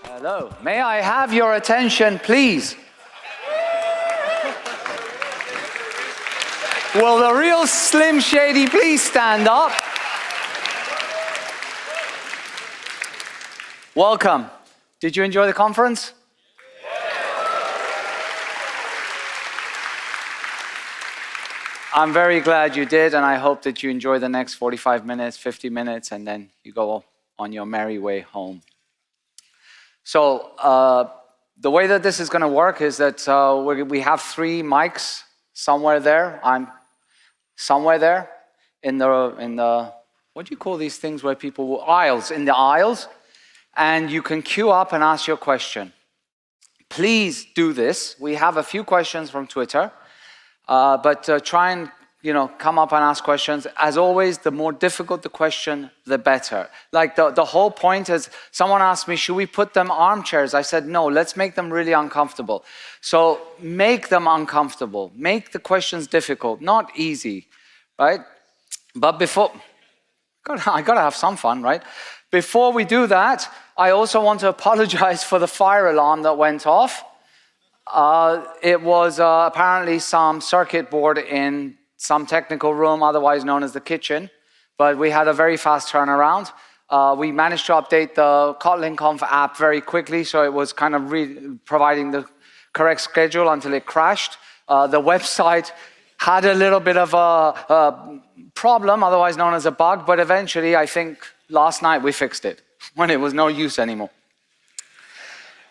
Hello. May I have your attention, please? Will the real Slim Shady please stand up? Welcome. Did you enjoy the conference? I'm very glad you did, and I hope that you enjoy the next 45 minutes, 50 minutes, and then you go on your merry way home. So the way that this is going to work is that we have 3 mics somewhere there. I'm somewhere there in the what do you call these things where people aisles, in the aisles, and you can queue up and ask your question. Please do this. We have a few questions from Twitter, but try and come up and ask questions. As always, the more difficult the question, the better. Like the whole point is, someone asked me, should we put them armchairs? I said, no, let's make them really uncomfortable. So make them uncomfortable. Make the questions difficult, not easy, right? But before, I gotta have some fun, right? Before we do that, I also want to apologize for the fire alarm that went off. It was apparently some circuit board in some technical room, otherwise known as the kitchen, but we had a very fast turnaround. We managed to update the KotlinConf app very quickly, so it was kind of providing the correct schedule until it crashed. The website had a little bit of a problem, otherwise known as a bug, but eventually, I think last night we fixed it when it was no use anymore.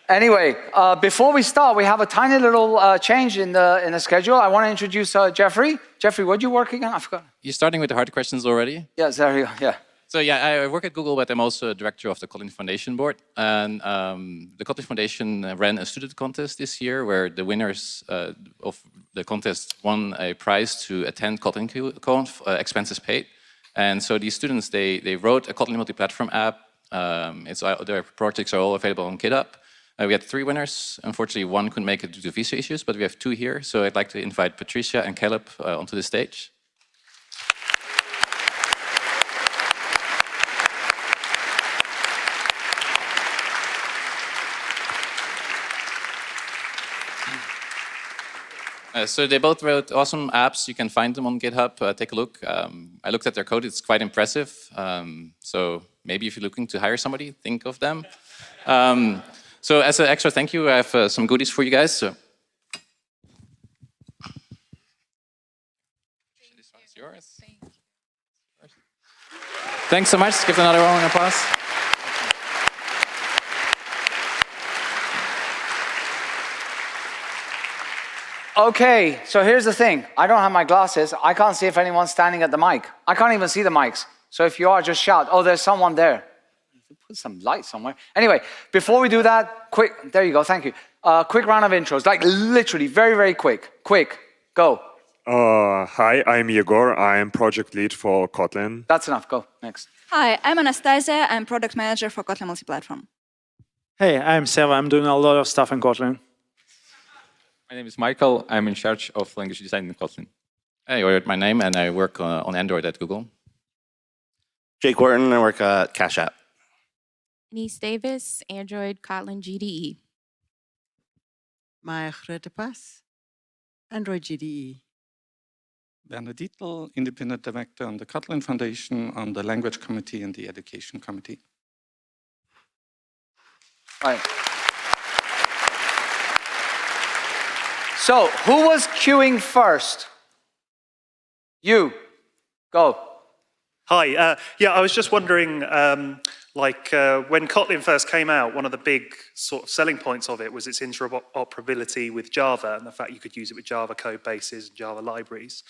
Anyway, before we start, we have a tiny little change in the schedule. I want to introduce Jeffrey. Jeffrey, what are you working on? I forgot. You're starting with the hard questions already? Yes, there you go. Yeah. So yeah, I work at Google, but I'm also a director of the Kotlin Foundation board. And the Kotlin Foundation ran a student contest this year where the winners of the contest won a prize to attend KotlinConf, expenses paid. And so these students, they wrote a Kotlin multi-platform app. Their projects are all available on GitHub. We had 3 winners. Unfortunately, 1 couldn't make it due to visa issues, but we have 2 here. So I'd like to invite Patricia and Caleb onto the stage. So they both wrote awesome apps. You can find them on GitHub. Take a look. I looked at their code. It's quite impressive. So maybe if you're looking to hire somebody, think of them. So as an extra thank you, I have some goodies for you guys. So. This one's yours. Thanks so much. Give another round of applause. Okay, so here's the thing. I don't have my glasses. I can't see if anyone's standing at the mic. I can't even see the mics. So if you are, just shout. Oh, there's someone there. Put some light somewhere. Anyway, before we do that, quick, there you go, thank you. Quick round of intros, like literally very, very quick. Quick, go. Hi, I'm Yegor. I'm project lead for Kotlin. That's enough, go, next. Hi, I'm Anastasia. I'm product manager for Kotlin Multiplatform. Hey, I'm Seva. I'm doing a lot of stuff in Kotlin. My name is Michael. I'm in charge of language design in Kotlin. Hey, you heard my name, and I work on Android at Google. Jake Wharton. I work at Cash App. Denise Davis, Android Kotlin GDE. Maya Grotepas, Android GDE. Werner Dietl, independent director on the Kotlin Foundation, on the language committee and the education committee. Right. So, who was queuing first? You. Go. Hi. Yeah, I was just wondering, when Kotlin first came out, one of the big sort of selling points of it was its interoperability with Java and the fact you could use it with Java code bases and Java libraries.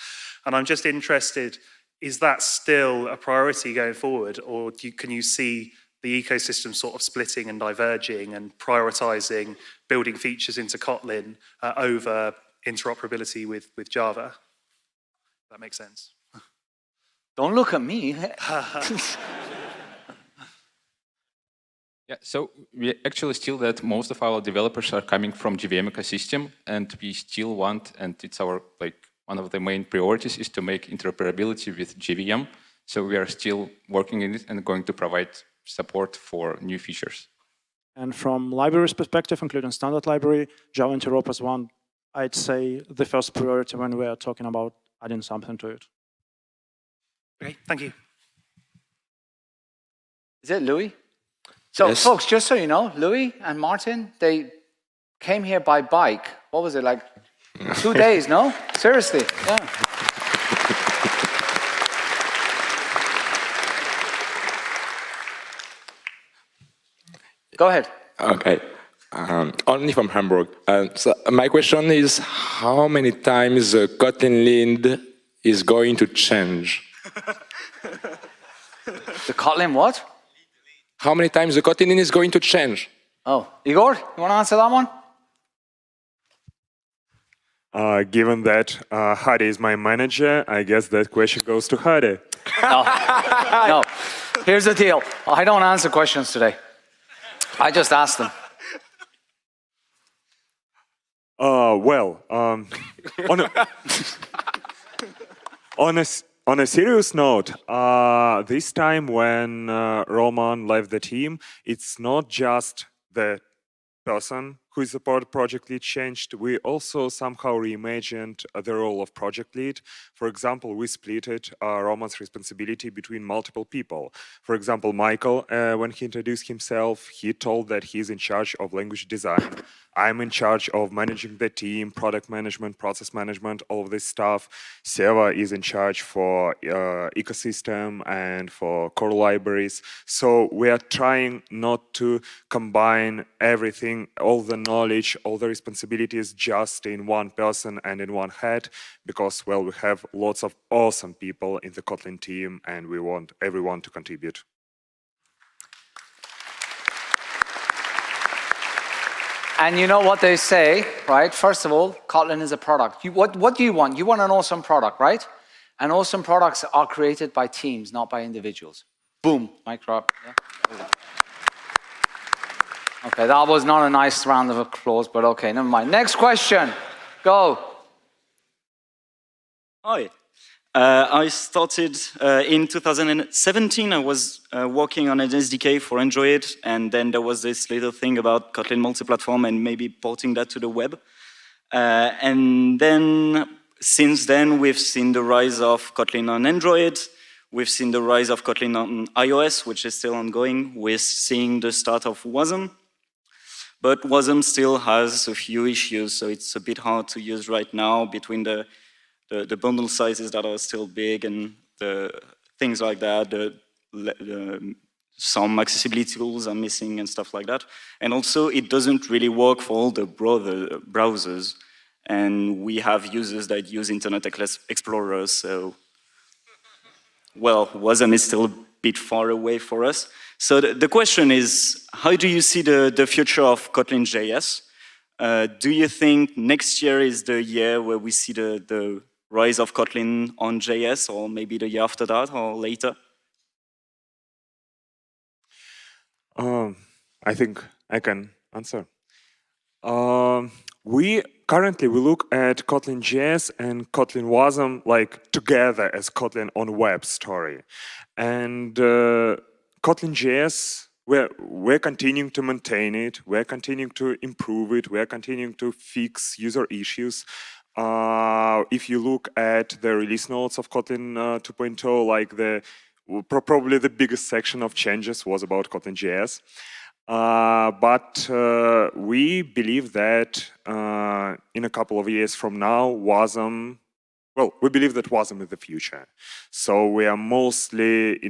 And I'm just interested, is that still a priority going forward, or can you see the ecosystem sort of splitting and diverging and prioritizing building features into Kotlin over interoperability with Java? That makes sense. Don't look at me. Yeah, so we actually still that most of our developers are coming from JVM ecosystem, and we still want, and it's our one of the main priorities is to make interoperability with JVM. So we are still working in it and going to provide support for new features. And from libraries perspective, including standard library, Java Interop is one, I'd say, the first priority when we are talking about adding something to it. Okay, thank you. Is it Louis? So, Yes. folks, just so you know, Louis and Martin, they came here by bike. What was it, like 2 days, no? Seriously, yeah. Go ahead. Okay. Only from Hamburg. So my question is, how many times Kotlin lead is going to change? The Kotlin what? How many times the Kotlin is going to change? Oh, Igor, you want to answer that one? Given that Hadi is my manager, I guess that question goes to Hadi. No, no. Here's the deal. I don't answer questions today. I just ask them. On a serious note, this time when Roman left the team, it's not just the person who is the project lead changed. We also somehow reimagined the role of project lead. For example, we split Roman's responsibility between multiple people. For example, Michael, when he introduced himself, he told that he's in charge of language design. I'm in charge of managing the team, product management, process management, all of this stuff. Seva is in charge for ecosystem and for core libraries. So we are trying not to combine everything, all the knowledge, all the responsibilities just in one person and in one head, because, well, we have lots of awesome people in the Kotlin team and we want everyone to contribute. And you know what they say, right? First of all, Kotlin is a product. What do you want? You want an awesome product, right? And awesome products are created by teams, not by individuals. Boom, mic drop. Yeah. Okay, that was not a nice round of applause, but okay, never mind. Next question, go. Hi. I started in 2017. I was working on an SDK for Android, and then there was this little thing about Kotlin Multiplatform and maybe porting that to the web. And then, since then, we've seen the rise of Kotlin on Android. We've seen the rise of Kotlin on iOS, which is still ongoing. We're seeing the start of WASM. But WASM still has a few issues, so it's a bit hard to use right now between the bundle sizes that are still big and the things like that, some accessibility tools are missing and stuff like that. And also, it doesn't really work for all the browsers. And we have users that use Internet Explorer, so, well, WASM is still a bit far away for us. So the question is, how do you see the future of Kotlin JS? Do you think next year is the year where we see the rise of Kotlin on JS, or maybe the year after that, or later? I think I can answer. We look at Kotlin JS and Kotlin WASM like together as Kotlin on web story. And Kotlin JS, we're continuing to maintain it, we're continuing to improve it, we're continuing to fix user issues. If you look at the release notes of Kotlin 2.0, like probably the biggest section of changes was about Kotlin JS. But we believe that in a couple of years from now, WASM, well, we believe that WASM is the future. So we are mostly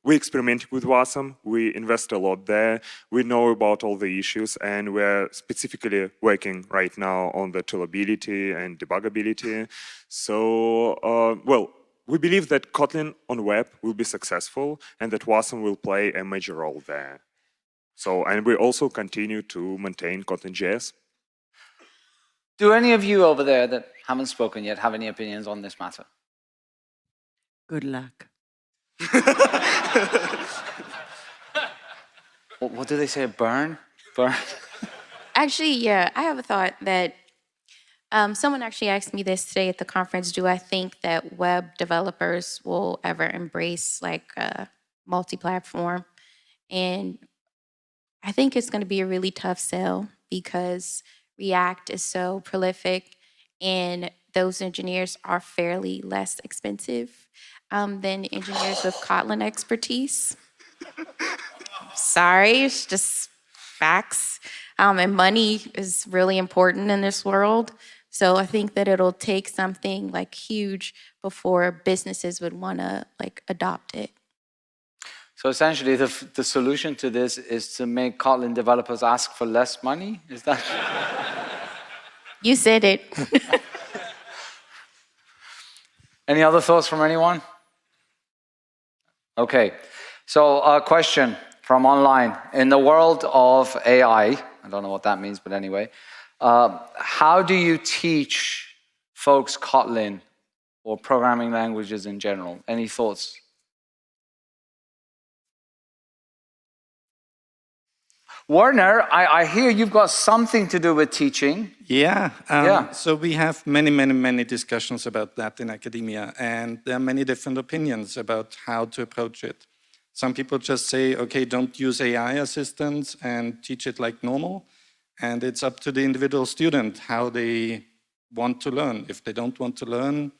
we're experimenting with WASM, we invest a lot there, we know about all the issues, and we're specifically working right now on the toolability and debuggability. So, well, we believe that Kotlin on web will be successful and that WASM will play a major role there. So, and we also continue to maintain Kotlin JS. Do any of you over there that haven't spoken yet have any opinions on this matter? Good luck. What do they say? Burn? Burn? Actually, yeah, I have a thought that Someone actually asked me this today at the conference. Do I think that web developers will ever embrace like multi-platform? And I think it's going to be a really tough sell because React is so prolific and those engineers are fairly less expensive than engineers with Kotlin expertise. Sorry, it's just facts. And money is really important in this world. So I think that it'll take something like huge before businesses would want to like adopt it. So essentially, the solution to this is to make Kotlin developers ask for less money? Is that? You said it. Any other thoughts from anyone? Okay. So a question from online. In the world of AI, I don't know what that means, but anyway, how do you teach folks Kotlin or programming languages in general? Any thoughts? Werner, I hear you've got something to do with teaching. Yeah, so we have many discussions about that in academia, and there are many different opinions about how to approach it. Some people just say, okay, don't use AI assistants and teach it like normal, and it's up to the individual student how they want to learn. If they don't want to learn,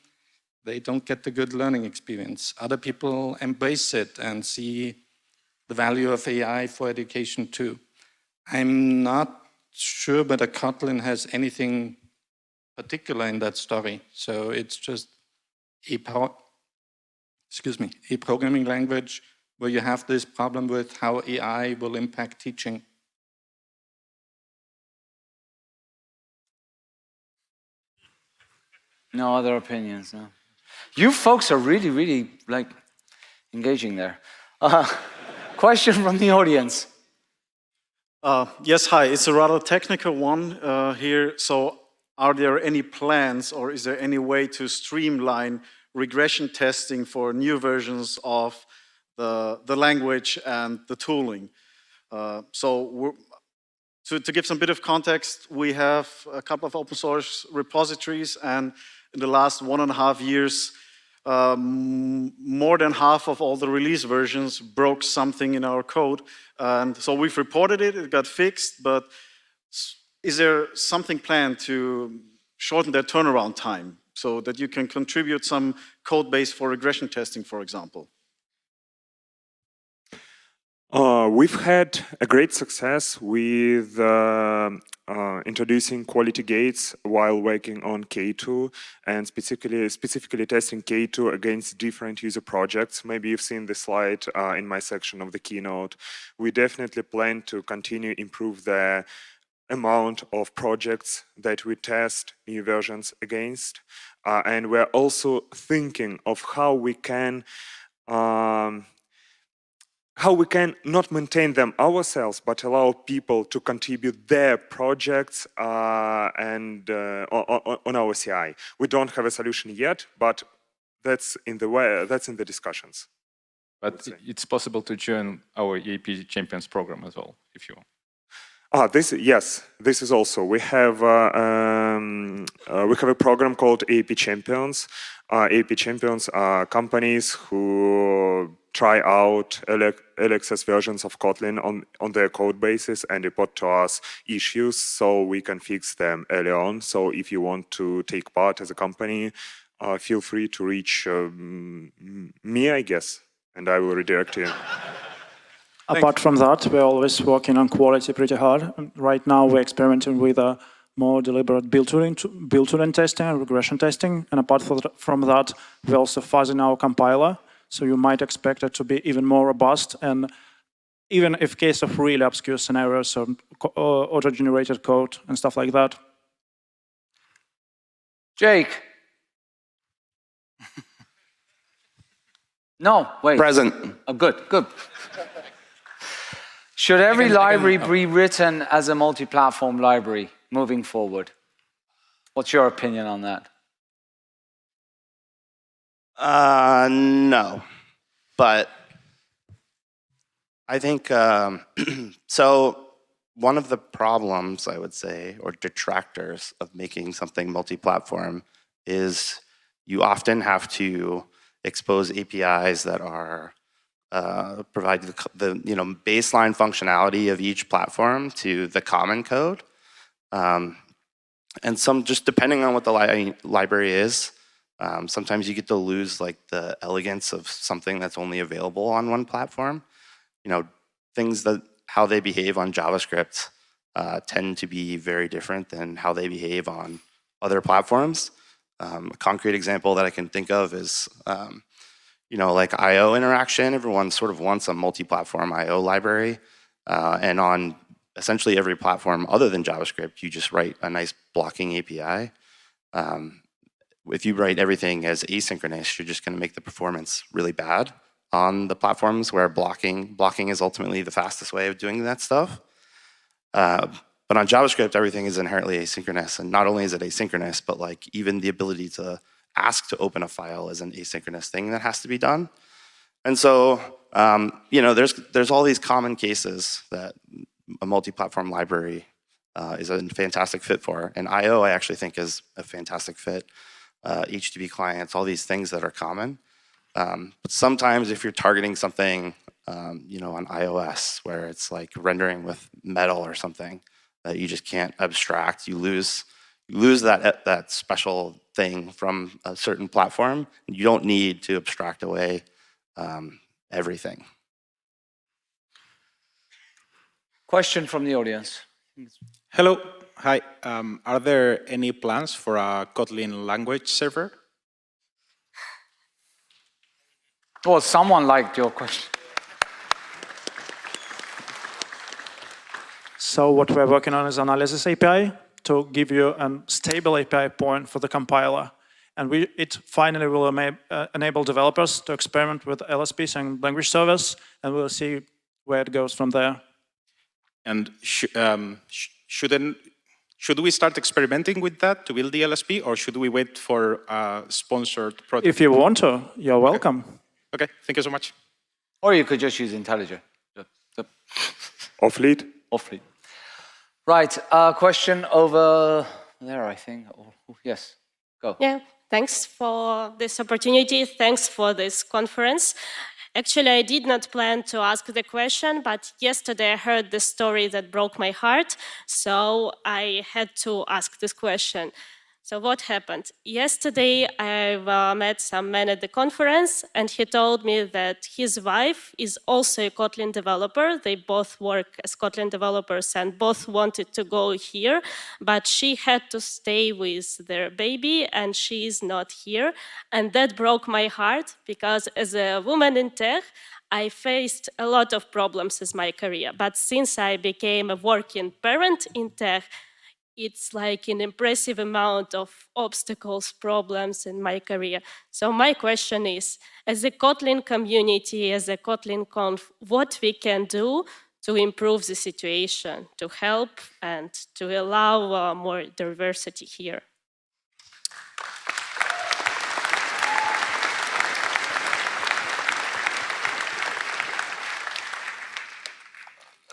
they don't get the good learning experience. Other people embrace it and see the value of AI for education too. I'm not sure whether Kotlin has anything particular in that story. So it's just a programming language where you have this problem with how AI will impact teaching. No other opinions, no. You folks are really like engaging there. Question from the audience. Yes, hi. It's a rather technical one here. So are there any plans or is there any way to streamline regression testing for new versions of the language and the tooling? To give some bit of context, we have a couple of open source repositories, and in the last 1.5 years, more than half of all the release versions broke something in our code. And so we've reported it, it got fixed, but is there something planned to shorten that turnaround time so that you can contribute some code base for regression testing, for example? We've had a great success with introducing quality gates while working on K2 and specifically testing K2 against different user projects. Maybe you've seen the slide in my section of the keynote. We definitely plan to continue improve the amount of projects that we test new versions against. And we're also thinking of how we can not maintain them ourselves, but allow people to contribute their projects and on our CI. We don't have a solution yet, but that's in the discussions. But it's possible to join our EAP Champions program as well, if you want. Yes, this is also. We have a program called API Champions. API Champions are companies who try out early access versions of Kotlin on their code bases and report to us issues so we can fix them early on. So if you want to take part as a company, feel free to reach me, I guess, and I will redirect you. Apart from that, we're always working on quality pretty hard. Right now, we're experimenting with a more deliberate build tooling testing and regression testing. And apart from that, we're also fuzzing our compiler. So you might expect it to be even more robust. And even if case of really obscure scenarios or auto-generated code and stuff like that. Jake. No, wait. Present. Oh, good. Should every library be written as a multi-platform library moving forward? What's your opinion on that? No, but I think, so one of the problems, I would say, or detractors of making something multi-platform is you often have to expose APIs that are provide the baseline functionality of each platform to the common code. And some, just depending on what the library is, sometimes you get to lose like the elegance of something that's only available on one platform. Things that how they behave on JavaScript tend to be very different than how they behave on other platforms. A concrete example that I can think of is like I/O interaction. Everyone sort of wants a multi-platform I/O library, and on essentially every platform other than JavaScript, you just write a nice blocking API. If you write everything as asynchronous, you're just going to make the performance really bad on the platforms where blocking is ultimately the fastest way of doing that stuff. But on JavaScript, everything is inherently asynchronous, and not only is it asynchronous, but like even the ability to ask to open a file is an asynchronous thing that has to be done. And so, there's all these common cases that a multi-platform library is a fantastic fit for. And I/O, I actually think, is a fantastic fit. HTTP clients, all these things that are common. But sometimes if you're targeting something, on iOS, where it's like rendering with Metal or something that you just can't abstract, you lose that special thing from a certain platform. You don't need to abstract away everything. Question from the audience. Hello. Hi. Are there any plans for a Kotlin language server? Well, someone liked your question. So what we're working on is analysis API to give you a stable API point for the compiler. And it finally will enable developers to experiment with LSPs and language servers, and we'll see where it goes from there. And should we start experimenting with that to build the LSP, or should we wait for a sponsored project? If you want to, you're welcome. Okay, thank you so much. Or you could just use IntelliJ. Off-lead? Off-lead. Right, question over there, I think. Oh, yes, go. Yeah, thanks for this opportunity. Thanks for this conference. Actually, I did not plan to ask the question, but yesterday I heard the story that broke my heart, so I had to ask this question. So what happened? Yesterday, I met some man at the conference, and he told me that his wife is also a Kotlin developer. They both work as Kotlin developers and both wanted to go here, but she had to stay with their baby, and she is not here. And that broke my heart, because as a woman in tech, I faced a lot of problems in my career. But since I became a working parent in tech, it's like an impressive amount of obstacles, problems in my career. So my question is, as a Kotlin community, as a KotlinConf, what we can do to improve the situation, to help and to allow more diversity here?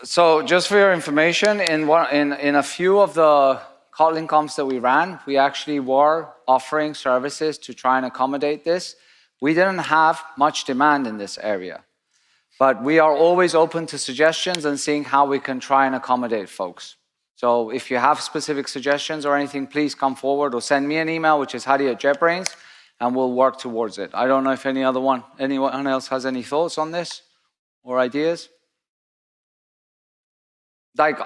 So just for your information, in a few of the Kotlin Confs that we ran, we actually were offering services to try and accommodate this. We didn't have much demand in this area, but we are always open to suggestions and seeing how we can try and accommodate folks. So if you have specific suggestions or anything, please come forward or send me an email, which is Hadi@JetBrains, and we'll work towards it. I don't know if anyone else has any thoughts on this or ideas? Like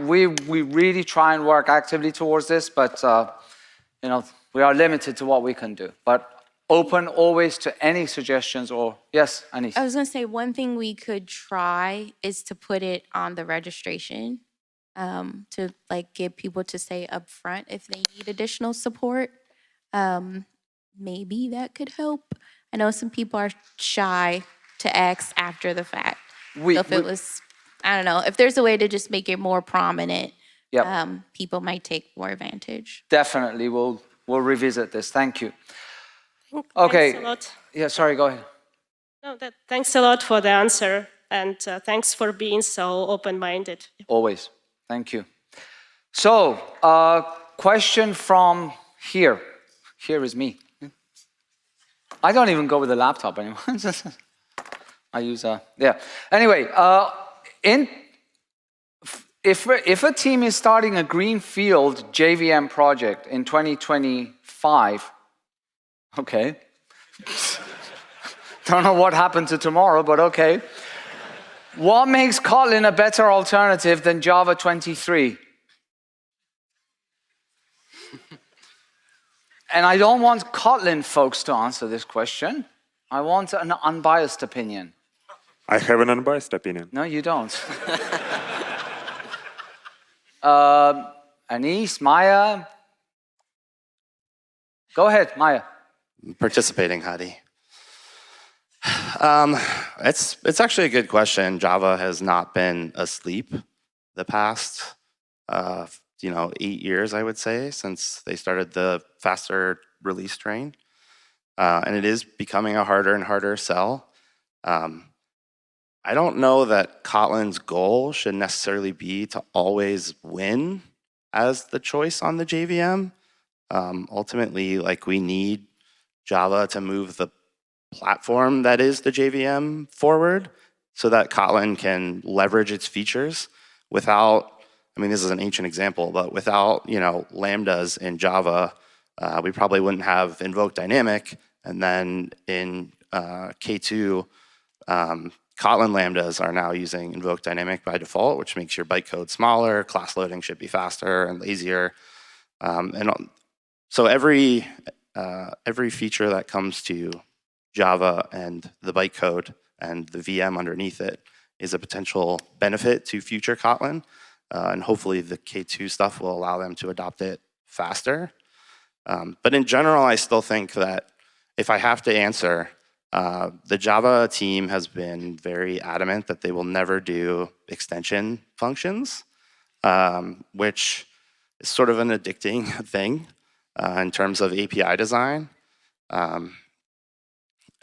we really try and work actively towards this, but we are limited to what we can do. But open always to any suggestions or yes, Anis. I was going to say one thing we could try is to put it on the registration to like get people to say up front if they need additional support. Maybe that could help. I know some people are shy to ask after the fact. I don't know, if there's a way to just make it more prominent, people might take more advantage. Definitely, we'll revisit this. Thank you. Okay. Thanks a lot. Yeah, sorry, go ahead. No, thanks a lot for the answer, and thanks for being so open-minded. Always. Thank you. So, question from here. Here is me. I don't even go with a laptop anymore. I use yeah. Anyway, if a team is starting a greenfield JVM project in 2025, okay. Don't know what happened to tomorrow, but okay. What makes Kotlin a better alternative than Java 23? And I don't want Kotlin folks to answer this question. I want an unbiased opinion. I have an unbiased opinion. No, you don't. Anis, Maya? Go ahead, Maya. Participating, Hadi. It's actually a good question. Java has not been asleep the past 8 years, I would say, since they started the faster release train. And it is becoming a harder and harder sell. I don't know that Kotlin's goal should necessarily be to always win as the choice on the JVM. Ultimately, like, we need Java to move the platform that is the JVM forward so that Kotlin can leverage its features without, I mean, this is an ancient example, but without, lambdas in Java, we probably wouldn't have invoke dynamic. And then in K2, Kotlin lambdas are now using invoke dynamic by default, which makes your bytecode smaller, class loading should be faster and lazier. So every feature that comes to Java and the bytecode and the VM underneath it is a potential benefit to future Kotlin. And hopefully the K2 stuff will allow them to adopt it faster. But in general, I still think that if I have to answer, the Java team has been very adamant that they will never do extension functions, which is sort of an addicting thing in terms of API design.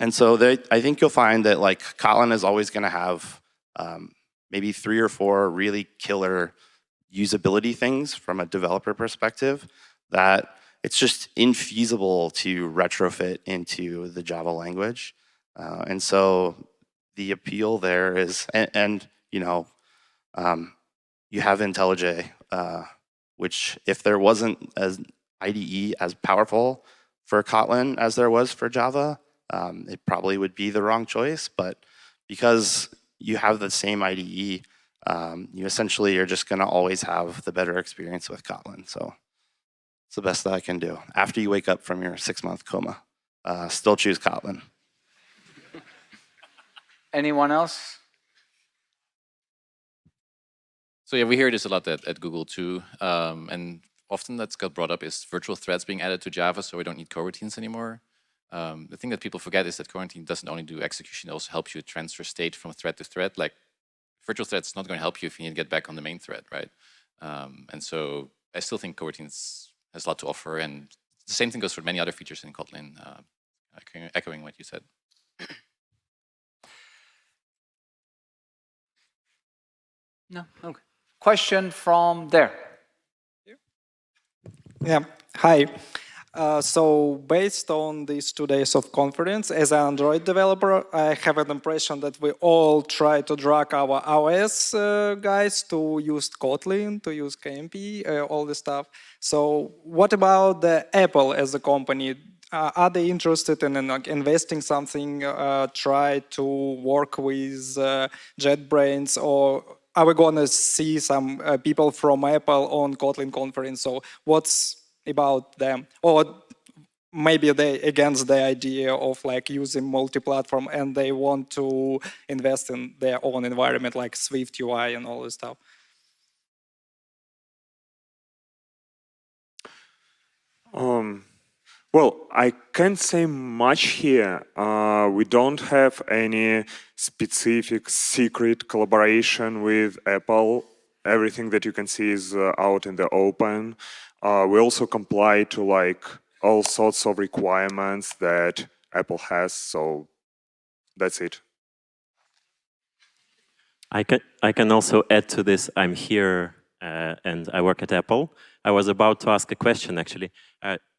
And so I think you'll find that, like, Kotlin is always going to have maybe 3 or 4 really killer usability things from a developer perspective that it's just infeasible to retrofit into the Java language. And so the appeal there is, you have IntelliJ, which if there wasn't as IDE as powerful for Kotlin as there was for Java, it probably would be the wrong choice. But because you have the same IDE, you essentially are just going to always have the better experience with Kotlin. So it's the best that I can do. After you wake up from your 6-month coma, still choose Kotlin. Anyone else? So yeah, we hear this a lot at Google too. And often that's got brought up is virtual threads being added to Java, so we don't need coroutines anymore. The thing that people forget is that coroutine doesn't only do execution, it also helps you transfer state from thread to thread. Like, virtual thread's not going to help you if you need to get back on the main thread, right? And so I still think coroutines has a lot to offer, and the same thing goes for many other features in Kotlin, echoing what you said. No? Okay. Question from there. Yeah, hi. So based on these 2 days of conference, as an Android developer, I have an impression that we all try to drag our iOS guys to use Kotlin, to use KMP, all this stuff. So what about the Apple as a company? Are they interested in investing something, try to work with JetBrains, or are we going to see some people from Apple on Kotlin conference? So what's about them? Or maybe they against the idea of like using multi-platform and they want to invest in their own environment like Swift UI and all this stuff? Well, I can't say much here. We don't have any specific secret collaboration with Apple. Everything that you can see is out in the open. We also comply to like all sorts of requirements that Apple has, so that's it. I can also add to this. I'm here and I work at Apple. I was about to ask a question, actually,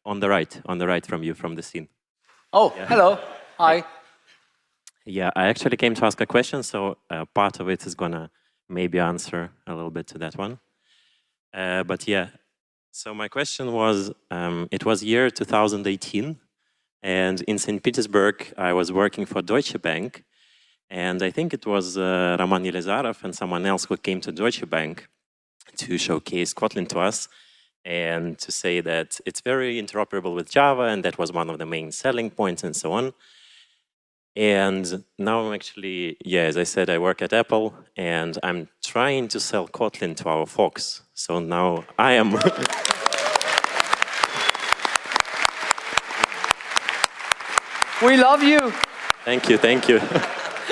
on the right from you, from the scene. Oh, yeah. Hello. Hi. Yeah, I actually came to ask a question, so part of it is gonna maybe answer a little bit to that one. But yeah, so my question was, it was year 2018, and in St. Petersburg, I was working for Deutsche Bank, and I think it was Roman Yelizarov and someone else who came to Deutsche Bank to showcase Kotlin to us and to say that it's very interoperable with Java, and that was one of the main selling points and so on. And now I'm actually, yeah, as I said, I work at Apple, and I'm trying to sell Kotlin to our folks. So now I am... We love you. Thank you, thank you.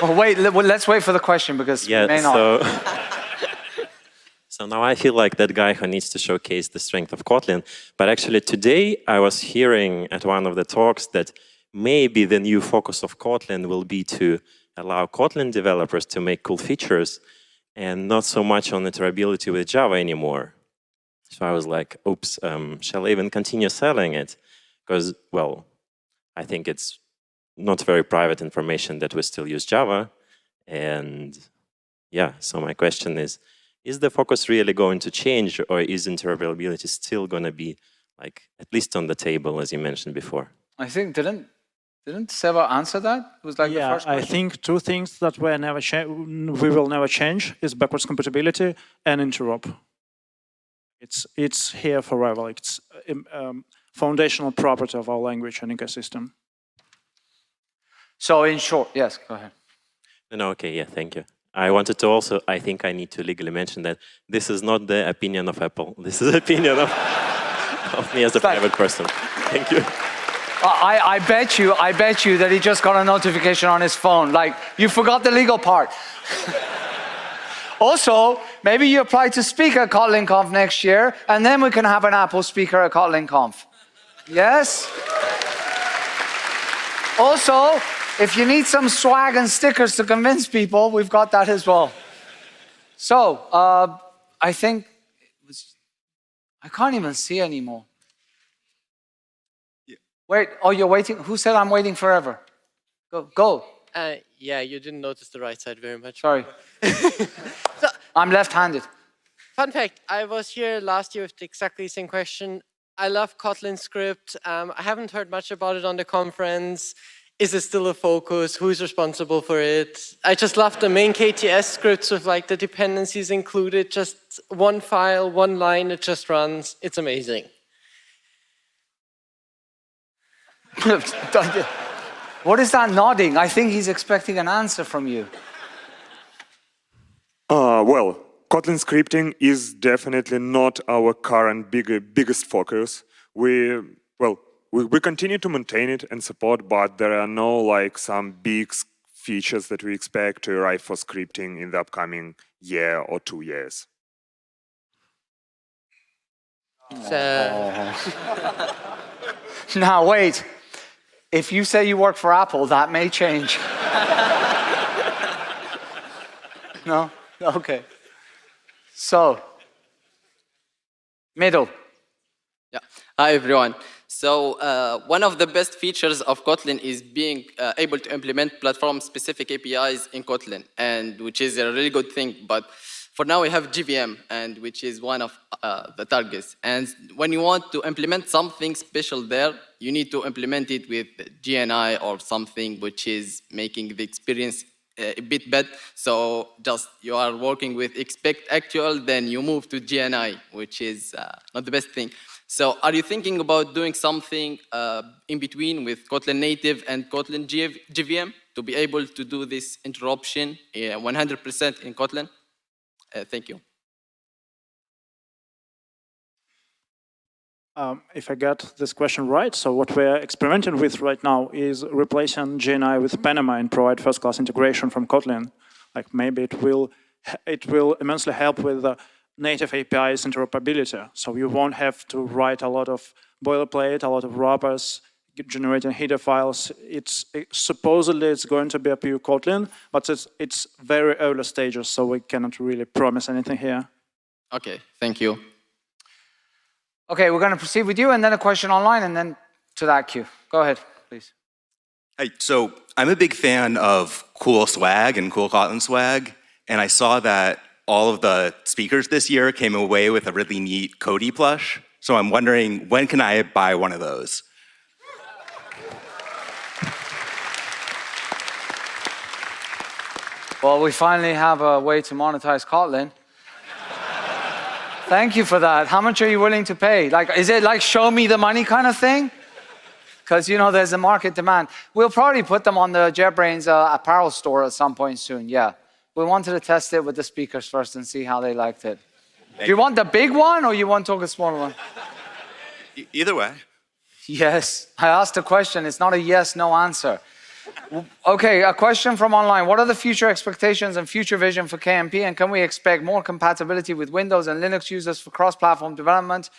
Oh, wait, let's wait for the question because we may not. So now I feel like that guy who needs to showcase the strength of Kotlin. But actually today I was hearing at one of the talks that maybe the new focus of Kotlin will be to allow Kotlin developers to make cool features and not so much on interoperability with Java anymore. So I was like, oops, shall I even continue selling it? Because, well, I think it's not very private information that we still use Java. And yeah, so my question is the focus really going to change, or is interoperability still going to be like at least on the table, as you mentioned before? I think, didn't Seva answer that? It was like the first question. I think two things that we will never change is backwards compatibility and interop. It's here forever. It's foundational property of our language and ecosystem. So in short, yes, go ahead. No, okay, yeah, thank you. I wanted to also, I think I need to legally mention that this is not the opinion of Apple. This is the opinion of me as a private person. Thank you. I bet you that he just got a notification on his phone. Like, you forgot the legal part. Also, maybe you apply to speak at KotlinConf next year, and then we can have an Apple speaker at KotlinConf. Yes? Also, if you need some swag and stickers to convince people, we've got that as well. So, I think I can't even see anymore. Yeah. Wait, oh, you're waiting? Who said I'm waiting forever? Go. Yeah, you didn't notice the right side very much. Sorry. So, I'm left-handed. Fun fact, I was here last year with exactly the same question. I love Kotlin script. I haven't heard much about it on the conference. Is it still a focus? Who's responsible for it? I just love the main KTS scripts with like the dependencies included, just one file, one line, it just runs. It's amazing. What is that nodding? I think he's expecting an answer from you. Well, Kotlin scripting is definitely not our current biggest focus. We continue to maintain it and support, but there are no like some big features that we expect to arrive for scripting in the upcoming year or 2 years. Now wait, if you say you work for Apple, that may change. No? Okay. So, middle. Yeah. Hi, everyone. So one of the best features of Kotlin is being able to implement platform-specific APIs in Kotlin, and which is a really good thing. But for now, we have JVM, and which is one of the targets. And when you want to implement something special there, you need to implement it with GNI or something which is making the experience a bit better. So just you are working with expect actual, then you move to GNI, which is not the best thing. So are you thinking about doing something in between with Kotlin native and Kotlin JVM to be able to do this interruption 100% in Kotlin? Thank you. If I get this question right, so what we're experimenting with right now is replacing GNI with Panama and provide first-class integration from Kotlin. Like maybe it will immensely help with the native APIs interoperability. So you won't have to write a lot of boilerplate, a lot of wrappers, generating header files. Supposedly it's going to be a pure Kotlin, but it's very early stages, so we cannot really promise anything here. Okay, thank you. Okay, we're going to proceed with you, and then a question online, and then to that queue. Go ahead, please. Hey, so I'm a big fan of cool swag and cool Kotlin swag, and I saw that all of the speakers this year came away with a really neat Cody plush. So I'm wondering, when can I buy one of those? Well, we finally have a way to monetize Kotlin. Thank you for that. How much are you willing to pay? Like, is it like show me the money kind of thing? Because, you know, there's a market demand. We'll probably put them on the JetBrains apparel store at some point soon, yeah. We wanted to test it with the speakers first and see how they liked it. Do you want the big one or you want to talk a smaller one? Either way. Yes. I asked a question. It's not a yes, no answer. Okay, a question from online. What are the future expectations and future vision for KMP, and can we expect more compatibility with Windows and Linux users for cross-platform development?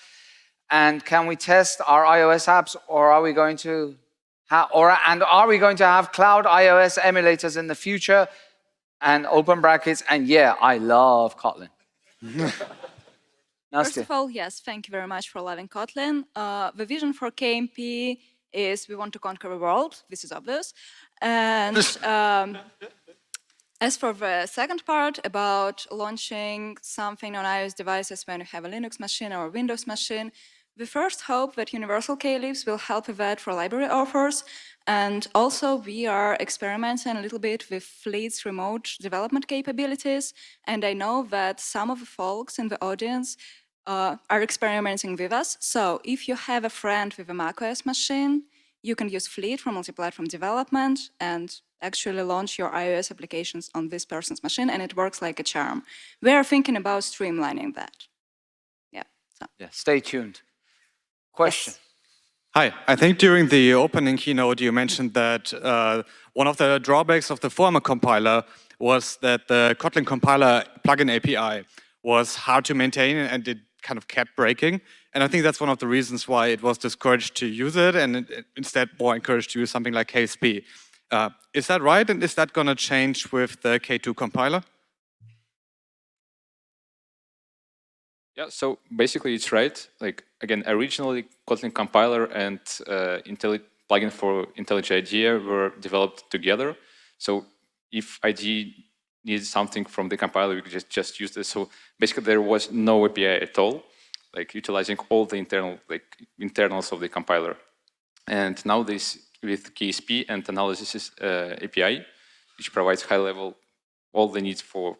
And can we test our iOS apps, or are we going to are we going to have cloud iOS emulators in the future? And open brackets, and yeah, I love Kotlin. First of all, yes, thank you very much for loving Kotlin. The vision for KMP is we want to conquer the world. This is obvious. And as for the second part about launching something on iOS devices when you have a Linux machine or a Windows machine, we first hope that universal klibs will help with that for library authors. And also we are experimenting a little bit with Fleet's remote development capabilities. And I know that some of the folks in the audience are experimenting with us. So if you have a friend with a macOS machine, you can use Fleet for multi-platform development and actually launch your iOS applications on this person's machine, and it works like a charm. We are thinking about streamlining that. Yeah. So. Yeah, stay tuned. Question. Yes. Hi, I think during the opening keynote you mentioned that one of the drawbacks of the former compiler was that the Kotlin compiler plugin API was hard to maintain and it kind of kept breaking. And I think that's one of the reasons why it was discouraged to use it and instead more encouraged to use something like KSP. Is that right? And is that going to change with the K2 compiler? Yeah, so basically it's right. Like, again, originally Kotlin compiler and plugin for IntelliJ IDEA were developed together. So if IDE needs something from the compiler, we could just use this. So basically there was no API at all, like utilizing all the internals of the compiler. And now this with KSP and analysis API, which provides high level all the needs for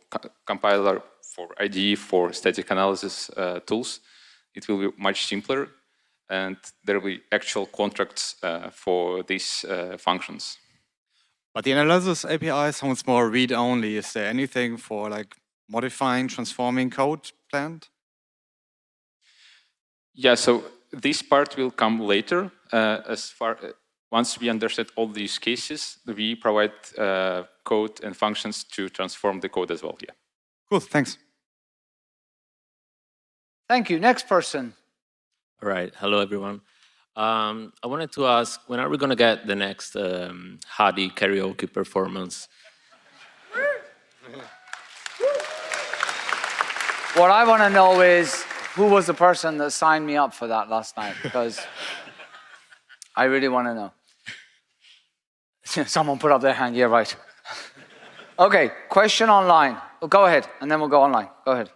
compiler, for IDE, for static analysis tools, it will be much simpler, and there will be actual contracts for these functions. But the analysis API sounds more read-only. Is there anything for like modifying, transforming code planned? Yeah, so this part will come later. Once we understand all these cases, we provide code and functions to transform the code as well. Yeah. Cool, thanks. Thank you. Next person. All right. Hello, everyone. I wanted to ask, when are we going to get the next Hadi karaoke performance? What I want to know is who was the person that signed me up for that last night, because I really want to know. Someone put up their hand. Yeah, right. Okay, question online. Well, go ahead, and then we'll go online. Go ahead.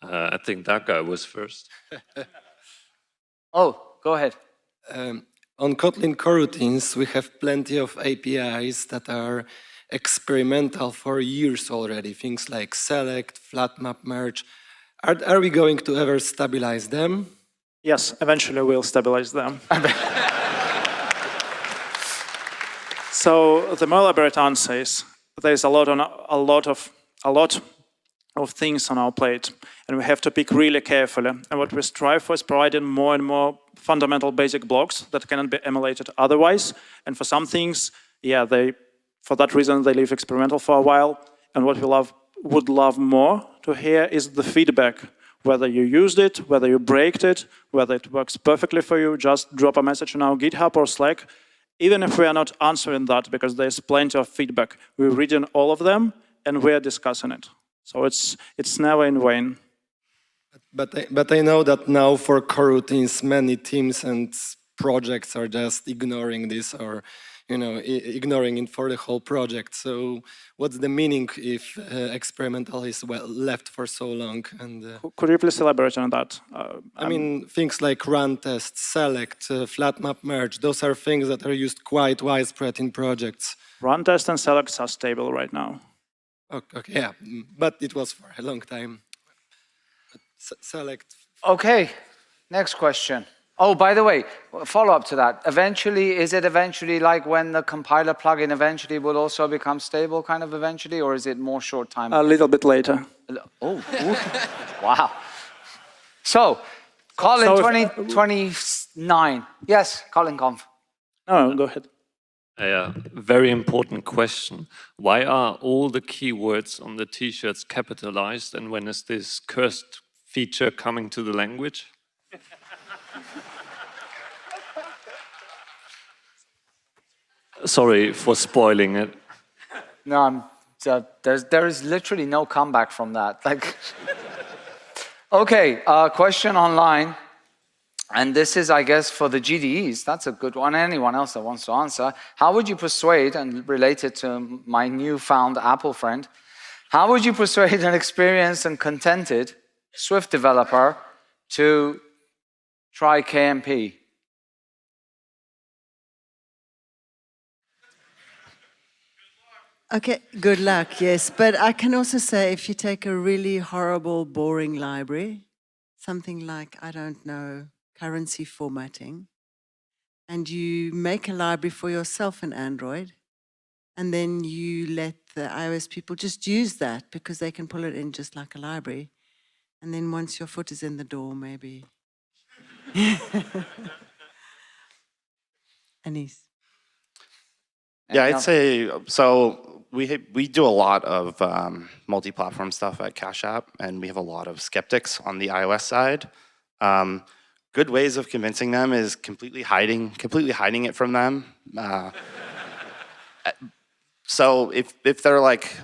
I think that guy was first. Oh, go ahead. On Kotlin coroutines, we have plenty of APIs that are experimental for years already. Things like select, flat map merge. Are we going to ever stabilize them? Yes, eventually we'll stabilize them. So the more elaborate answer is there's a lot of things on our plate, and we have to pick really carefully. And what we strive for is providing more and more fundamental basic blocks that cannot be emulated otherwise. And for some things, yeah, for that reason they leave experimental for a while. And what we would love more to hear is the feedback. Whether you used it, whether you braked it, whether it works perfectly for you, just drop a message on our GitHub or Slack. Even if we are not answering that, because there's plenty of feedback, we're reading all of them and we're discussing it. So it's never in vain. But I know that now for coroutines, many teams and projects are just ignoring this, or ignoring it for the whole project. So what's the meaning if experimental is left for so long? And could you please elaborate on that? I mean, things like run test, select, flat map merge, those are things that are used quite widespread in projects. Run test and selects are stable right now. Okay, yeah, but it was for a long time. Select. Okay, next question. Oh, by the way, follow up to that. Eventually, is it eventually like when the compiler plugin eventually will also become stable, kind of eventually, or is it more short time? A little bit later. Oh, wow. So, Kotlin 2029. Yes, KotlinConf. No, go ahead. A very important question. Why are all the keywords on the t-shirts capitalized, and when is this cursed feature coming to the language? Sorry for spoiling it. No, there is literally no comeback from that. Like, okay, question online. And this is, I guess, for the GDEs. That's a good one. Anyone else that wants to answer. How would you persuade, and related to my newfound Apple friend, how would you persuade an experienced and contented Swift developer to try KMP? Okay, good luck, yes. But I can also say if you take a really horrible, boring library, something like, I don't know, currency formatting, and you make a library for yourself in Android, and then you let the iOS people just use that because they can pull it in just like a library. And then once your foot is in the door, maybe. Anis. Yeah, I'd say, so we do a lot of multi-platform stuff at Cash App, and we have a lot of skeptics on the iOS side. Good ways of convincing them is completely hiding it from them. So if they're like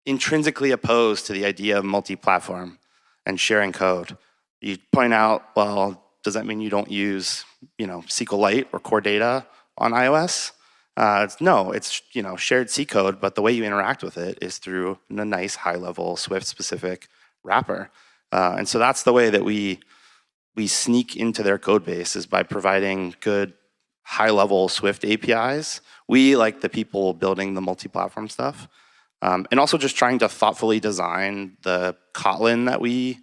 intrinsically opposed to the idea of multi-platform and sharing code, you point out, well, does that mean you don't use, SQLite or core data on iOS? No, it's shared C code, but the way you interact with it is through a nice high-level Swift-specific wrapper. And so that's the way that we sneak into their code base, is by providing good high-level Swift APIs. We, like the people building the multi-platform stuff, and also just trying to thoughtfully design the Kotlin that we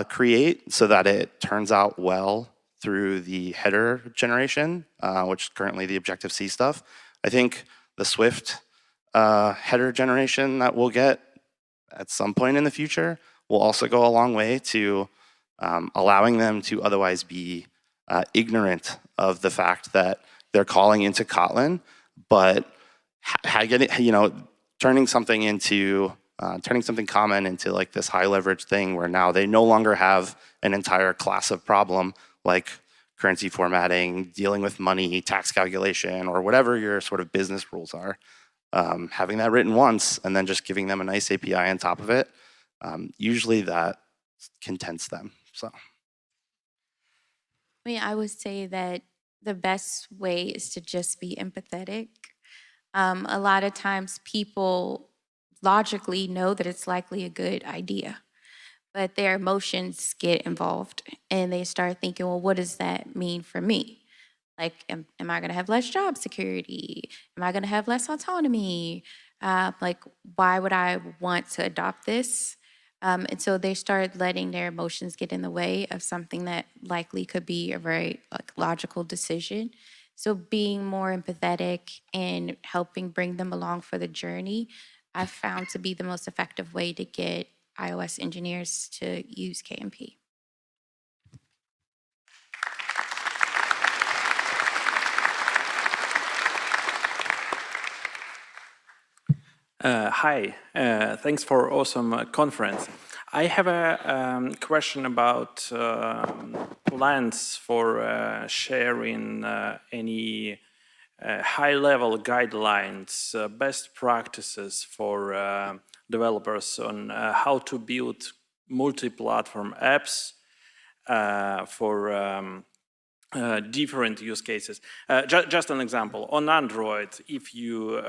create so that it turns out well through the header generation, which is currently the Objective-C stuff. I think the Swift header generation that we'll get at some point in the future will also go a long way to allowing them to otherwise be ignorant of the fact that they're calling into Kotlin, but turning something common into like this high leverage thing where now they no longer have an entire class of problem like currency formatting, dealing with money, tax calculation, or whatever your sort of business rules are. Having that written once and then just giving them a nice API on top of it, usually that contents them. So, I would say that the best way is to just be empathetic. A lot of times people logically know that it's likely a good idea, but their emotions get involved and they start thinking, well, what does that mean for me? Like, am I going to have less job security? Am I going to have less autonomy? Why would I want to adopt this? And so they started letting their emotions get in the way of something that likely could be a very logical decision. So being more empathetic and helping bring them along for the journey, I've found to be the most effective way to get iOS engineers to use KMP. Hi, thanks for awesome conference. I have a question about plans for sharing any high-level guidelines, best practices for developers on how to build multi-platform apps for different use cases. Just an example, on Android, if you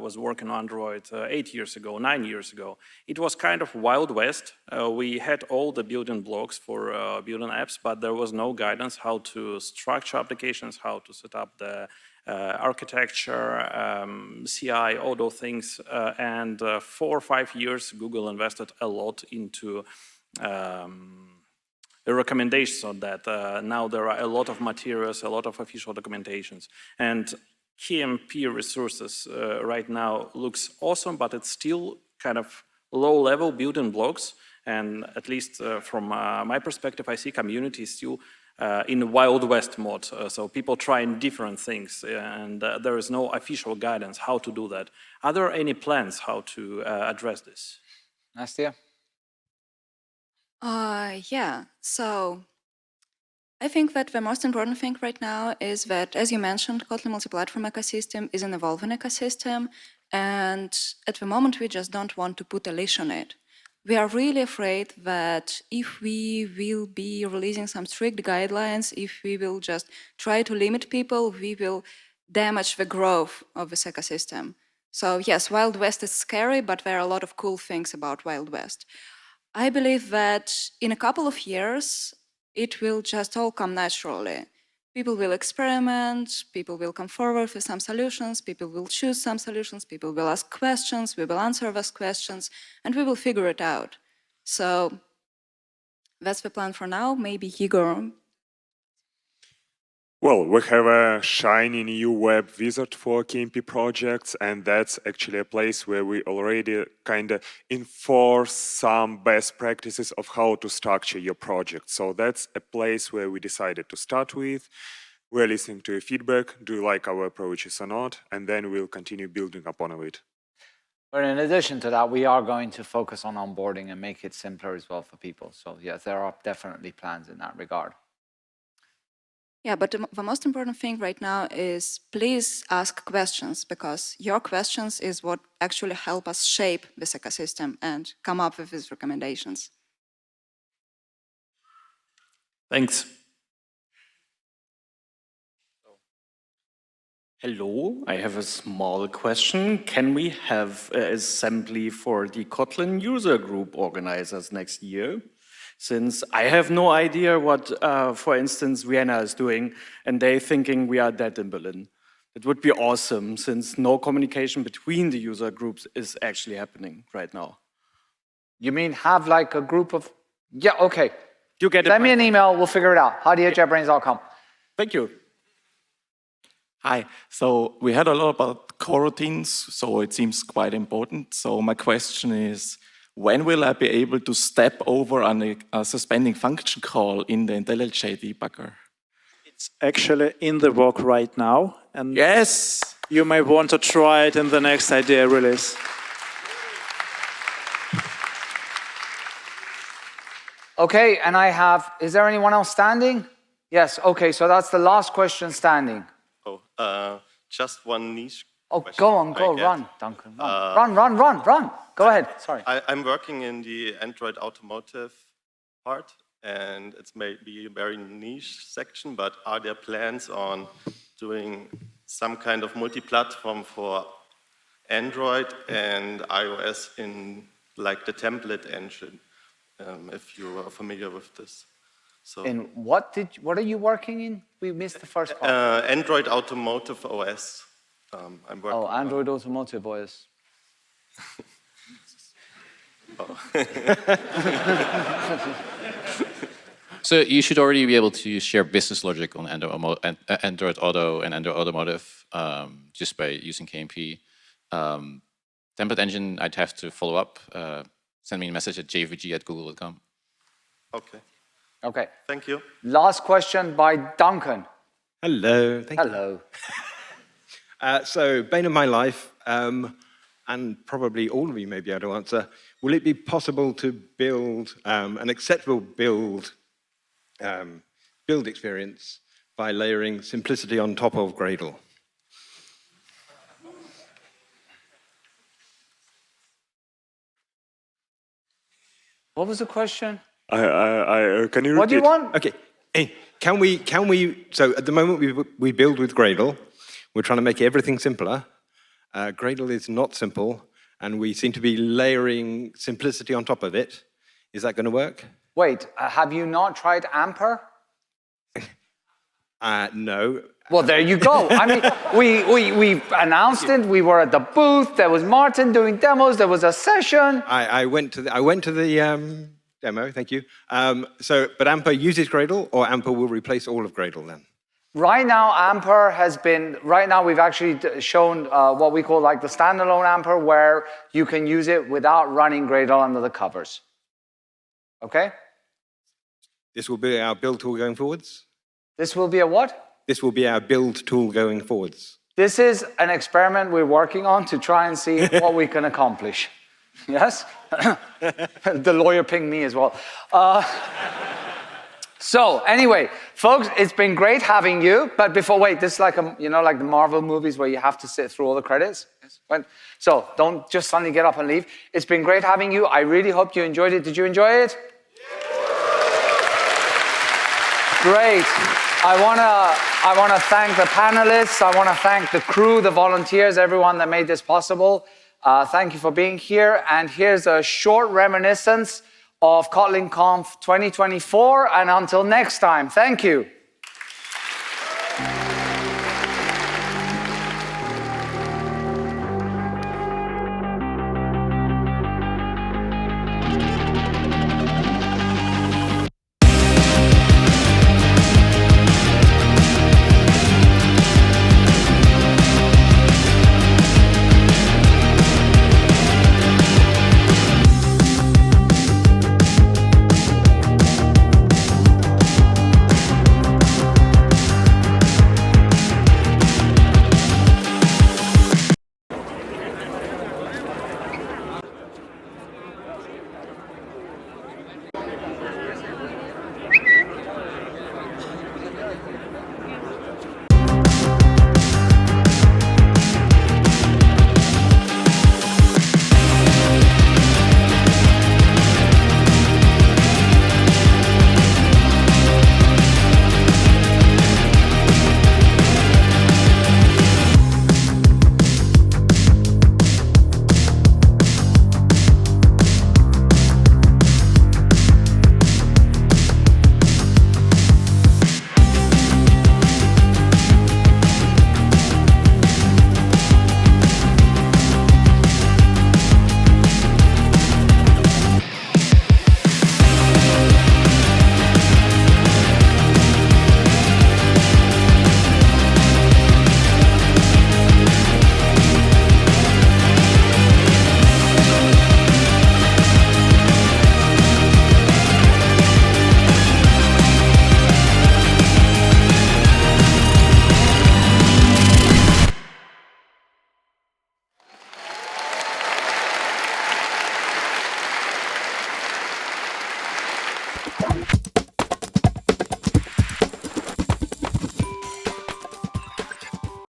was working on Android 8 years ago, 9 years ago, it was kind of Wild West. We had all the building blocks for building apps, but there was no guidance how to structure applications, how to set up the architecture, CI, all those things. And 4 or 5 years, Google invested a lot into the recommendations on that. Now there are a lot of materials, a lot of official documentations. And KMP resources right now looks awesome, but it's still kind of low-level building blocks. And at least from my perspective, I see community still in Wild West mode. So people trying different things, and there is no official guidance how to do that. Are there any plans how to address this? Nastia? Yeah, so I think that the most important thing right now is that, as you mentioned, Kotlin multi-platform ecosystem is an evolving ecosystem, and at the moment we just don't want to put a leash on it. We are really afraid that if we will be releasing some strict guidelines, if we will just try to limit people, we will damage the growth of this ecosystem. So yes, Wild West is scary, but there are a lot of cool things about Wild West. I believe that in a couple of years, it will just all come naturally. People will experiment, people will come forward with some solutions, people will choose some solutions, people will ask questions, we will answer those questions, and we will figure it out. So that's the plan for now. Maybe Igor. Well, we have a shiny new web wizard for KMP projects, and that's actually a place where we already kind of enforce some best practices of how to structure your project. So that's a place where we decided to start with. We're listening to your feedback. Do you like our approaches or not? And then we'll continue building upon it. But in addition to that, we are going to focus on onboarding and make it simpler as well for people. So yes, there are definitely plans in that regard. Yeah, but the most important thing right now is please ask questions, because your questions is what actually help us shape this ecosystem and come up with these recommendations. Thanks. Hello, I have a small question. Can we have an assembly for the Kotlin user group organizers next year? Since I have no idea what, for instance, Vienna is doing, and they're thinking we are dead in Berlin. It would be awesome, since no communication between the user groups is actually happening right now. You mean have like a group of... Yeah, okay. You get it. Send me an email, we'll figure it out. howdy@jetbrains.com. Thank you. Hi, so we had a lot about coroutines, so it seems quite important. So my question is, when will I be able to step over on a suspending function call in the IntelliJ debugger? It's actually in the work right now, and yes, you may want to try it in the next IDEA release. Okay, and I have, is there anyone else standing? Yes, okay, so that's the last question standing. Oh, just one niche. Oh, go on, run, Duncan. Run. Go ahead, sorry. I'm working in the Android automotive part, and it's maybe a very niche section, but are there plans on doing some kind of multi-platform for Android and iOS in like the template engine, if you are familiar with this? So, in what are you working in? We missed the first part. Android Automotive OS. I'm working on Android Automotive OS. So you should already be able to share business logic on Android Auto and Android Automotive just by using KMP. Template engine, I'd have to follow up. Send me a message at jvg@google.com. Okay. Okay. Thank you. Last question by Duncan. Hello. Thank you. Hello. So, bane of my life, and probably all of you may be able to answer, will it be possible to build an acceptable build experience by layering simplicity on top of Gradle? What was the question? Can you repeat? What do you want? Okay. Hey, can we, so at the moment we build with Gradle. We're trying to make everything simpler. Gradle is not simple, and we seem to be layering simplicity on top of it. Is that going to work? Wait, have you not tried Amper? No. Well, there you go. I mean, we announced it. We were at the booth. There was Martin doing demos. There was a session. I went to the demo. Thank you. But Amper uses Gradle, or Amper will replace all of Gradle then? Right now, Amper has been. Right now, we've actually shown what we call like the standalone Amper, where you can use it without running Gradle under the covers. Okay. This will be our build tool going forwards? This will be a what? This will be our build tool going forwards. This is an experiment we're working on to try and see what we can accomplish. Yes? The lawyer pinged me as well. So anyway, folks, it's been great having you. But wait, this is like like the Marvel movies where you have to sit through all the credits. So don't just suddenly get up and leave. It's been great having you. I really hope you enjoyed it. Did you enjoy it? Great. I want to thank the panelists. I want to thank the crew, the volunteers, everyone that made this possible. Thank you for being here. And here's a short reminiscence of KotlinConf 2024. And until next time, thank you.